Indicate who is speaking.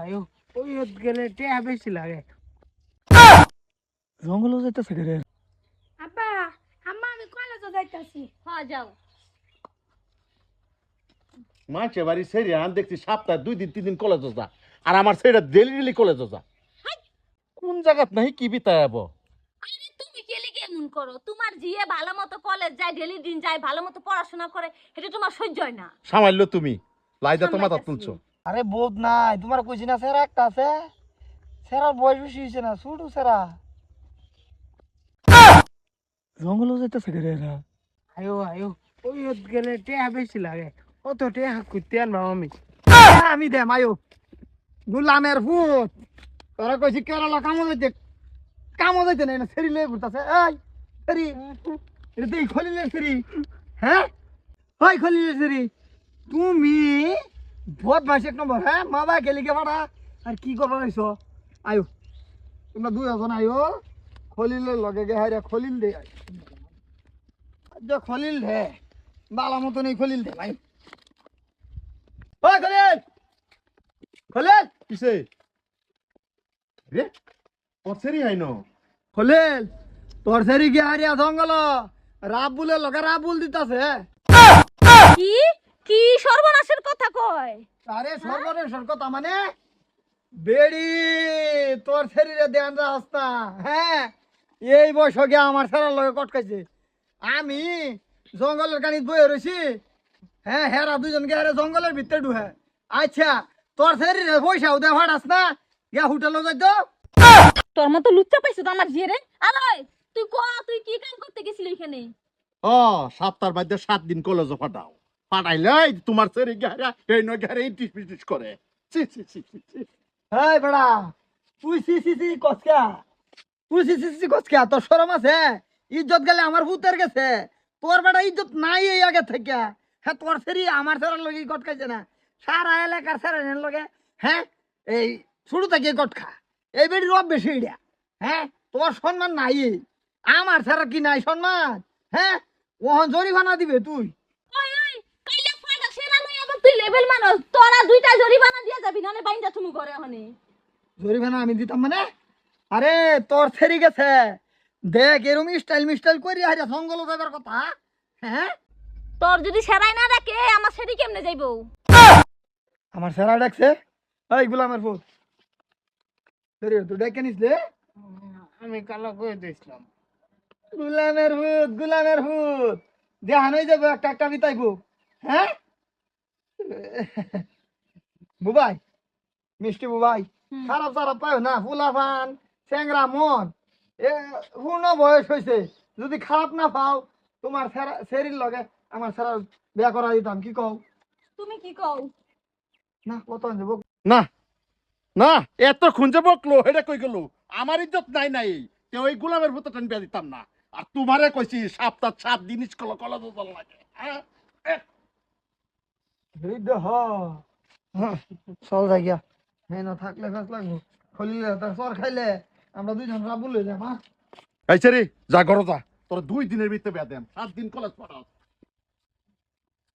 Speaker 1: আয়ো ওই গেলে টেয়া বেশি লাগে।
Speaker 2: জঙ্গলও যাইতেছে রে।
Speaker 3: আব্বা আম্মা আমি কলেজে যাইতাছি।
Speaker 4: হ্যাঁ যাও।
Speaker 5: মাঝে বাড়ি সেরে আন দেখছি সপ্তাহে 2 দিন 3 দিন কলেজ যা, আর আমার সেটা ডেলি ডেলি কলেজ যা। কোন জায়গাত নাই কি বিতায়াবো?
Speaker 4: আরে তুমি কে লিগে এমন করো? তোমার জিয়ে ভালো মতো কলেজ যায়, ডেলি দিন যায়, ভালো মতো পড়াশোনা করে, এটা তোমার সহ্য হয় না।
Speaker 5: সামাইল তুমি লাইদা তো মাথা তুলছো।
Speaker 2: আরে বহুত নাই, তোমার কইছি না সেরা একটা আছে, সেরার বয়স বেশি হয়েছে না, ছোট সেরা। জঙ্গলও যাইতেছে রে এরা।
Speaker 1: আয়ো আয়ো ওই গেলে টেয়া বেশি লাগে। অত টেয়া করতে আনবাম আমি।
Speaker 2: আমি দেম আয়ো গুলামের ভূত। তোরা কইছি কেরালা কামো যাইতে নাই না, সেরি লয়ে ঘুরতাছে। এই সেরি এটা দেই খলিলে সেরি। হ্যাঁ ওই খলিলে সেরি তুমি বদমাইশ এক নম্বর। হ্যাঁ মা বাবা গেলিকে ভাড়া আর কি করবা রইছো? আয়ো তোমরা 2 জন আয়ো, খলিলের লগে গে হাইরা খলিল দে। খলিল দে বালা মতো নেই, খলিল দে ভাই। ওই খলিল খলিল
Speaker 5: কিসে রে ওর সেরি হাইনো
Speaker 2: খলিল তোর সেরি গিয়ে হারিয়া জঙ্গল রাবুলের লগে রাবুল দিতাছে।
Speaker 4: কি কি সর্বনাশের কথা কয়?
Speaker 2: আরে সর্বনেশ্বর কথা মানে বেড়ি তোর শরীরে ধ্যান রাখস না। হ্যাঁ এই বয়স গিয়া আমার সেরার লগে কটকাইছে। আমি জঙ্গলের কানিত বয়ে রয়েছি। হ্যাঁ হেরা 2 জন গিয়ে জঙ্গলের ভিতরে ঢুহে। আচ্ছা তোর শরীরে পয়সাও দে ভাড়াস না, গিয়া হোটেলে যাই তো।
Speaker 4: তোর মতো লুচ্চা পাইছো তো আমার জিয়ে রে। আলোয় তুই তুই কি কাম করতে গেছিলি এখানে?
Speaker 5: ও সপ্তাহের মধ্যে 7 দিন কলেজ পাঠাও, পাঠাইলে তোমার সেরি গাড়া এই নয় গাড়া ইটিস পিটিস করে। ছি ছি ছি ছি।
Speaker 2: এই বেড়া তুই সি সি সি কসকা, তুই সি সি সি কসকা, তোর শরম আছে? ইজ্জত গেলে আমার ভূতের গেছে, তোর বেটা ইজ্জত নাই এই আগে থেকে। হ্যাঁ তোর সেরি আমার সেরার লগে কটকাইছে না, সারা এলাকার সেরার লগে। হ্যাঁ এই শুরু থেকে কট খা, এই বেড়ি রব বেশি ইডা। হ্যাঁ তোর সম্মান নাই, আমার সেরা কি নাই সম্মান? হ্যাঁ ওহন জরিমানা দিবে তুই।
Speaker 4: ওই ওই কাইলা ফাটা সেরা লই আবার তুই লেভেল মানুষ, তোরা 2টা জরিমানা দিয়া যাবি নালে বাইন্দা তুমি ঘরে হনে।
Speaker 2: জরিমানা আমি দিতাম মানে? আরে তোর সেরি গেছে দেখ, এরম স্টাইল মিস্টাইল করি হারিয়া জঙ্গল যাবার কথা। হ্যাঁ
Speaker 4: তোর যদি সেরাই না রাখে আমার সেরি কেমনে যাইবো?
Speaker 2: আমার সেরা ডাকছে। এই গুলামের ফুল সেরি তুই ডেকে নিসলে?
Speaker 1: আমি কালো করে দিয়েছিলাম।
Speaker 2: গুলামের ভূত গুলামের ভূত দেহান হয়ে যাবে একটা একটা বিতাইবো। হ্যাঁ বুবাই মিষ্টি বুবাই খারাপ খারাপ পায় না, ফুলাফান চেংরা মন এ পূর্ণ বয়স হয়েছে, যদি খারাপ না পাও তোমার সেরির লগে আমার সেরা বিয়া করা দিতাম। কি কও?
Speaker 4: তুমি কি কও?
Speaker 2: না কত যাবো
Speaker 5: না না এত খুঁজে বকলো এটা কই গেল? আমার ইজ্জত নাই নাই কেউ ওই গোলামের ভূত টান বিয়া দিতাম না। আর তোমারে কইছি সপ্তাহ 7 দিন স্কুল কলেজ চল লাগে।
Speaker 2: চল যাই গিয়া। হ্যাঁ না থাকলে ফেস লাগবো, খলিলে তার সর খাইলে আমরা 2 জন রাবুল হয়ে যাম।
Speaker 5: এই সেরি যা ঘর যা, তোর 2 দিনের ভিতরে বিয়া দেন, 7 দিন কলেজ পড়াও।